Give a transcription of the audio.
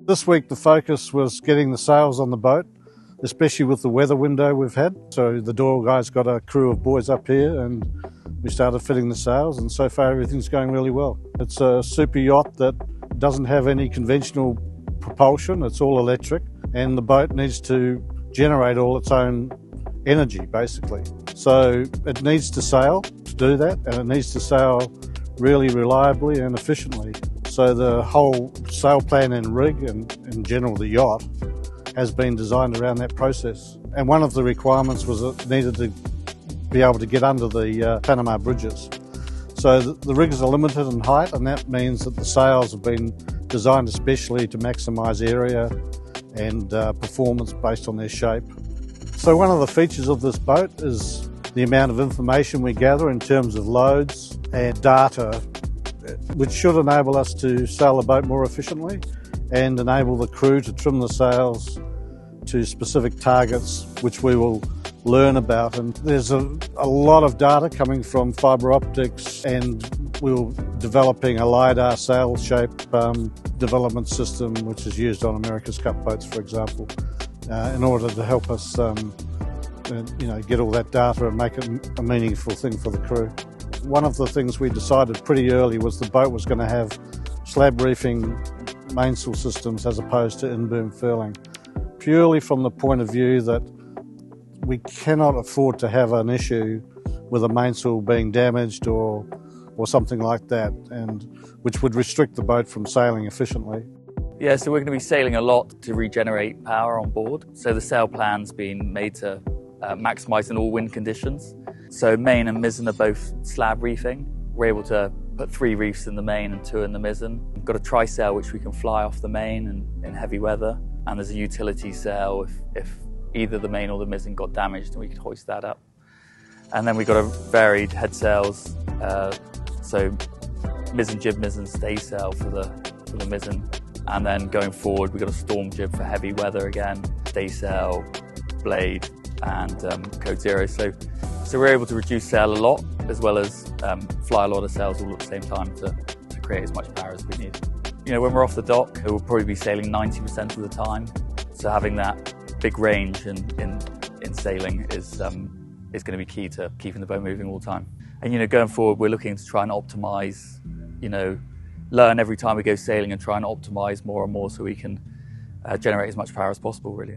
This week the focus was getting the sails on the boat, especially with the weather window we've had. So the Doyle guys got a crew of boys up here and we started fitting the sails, and so far everything's going really well. It's a super yacht that doesn't have any conventional propulsion, it's all electric, and the boat needs to generate all its own energy basically. So it needs to sail to do that, and it needs to sail really reliably and efficiently. So the whole sail plan and rig, and in general the yacht, has been designed around that process. And one of the requirements was it needed to be able to get under the Panama bridges. So the rigs are limited in height, and that means that the sails have been designed especially to maximise area and performance based on their shape. So one of the features of this boat is the amount of information we gather in terms of loads and data, which should enable us to sail the boat more efficiently and enable the crew to trim the sails to specific targets which we will learn about. And there's a lot of data coming from fibre optics, and we're developing a LiDAR sail shape development system which is used on America's Cup boats, for example, in order to help us get all that data and make it a meaningful thing for the crew. One of the things we decided pretty early was the boat was going to have slab-reefing mainsail systems as opposed to in-boom furling, purely from the point of view that we cannot afford to have an issue with a mainsail being damaged or something like that, and which would restrict the boat from sailing efficiently. Yeah, so we're going to be sailing a lot to regenerate power on board. So the sail plan's been made to maximise in all wind conditions. So main and mizzen are both slab reefing. We're able to put 3 reefs in the main and 2 in the mizzen. We've got a trysail which we can fly off the main in heavy weather, and there's a utility sail if either the main or the mizzen got damaged, and we could hoist that up. And then we've got a varied head sails, so mizzen jib, mizzen staysail for the mizzen. And then going forward, we've got a storm jib for heavy weather again, staysail, blade, and code 0. So we're able to reduce sail a lot, as well as fly a lot of sails all at the same time to create as much power as we need. You know, when we're off the dock, we'll probably be sailing 90% of the time. So having that big range in sailing is going to be key to keeping the boat moving all the time. And going forward, we're looking to try and optimise, learn every time we go sailing and try and optimise more and more so we can generate as much power as possible, really.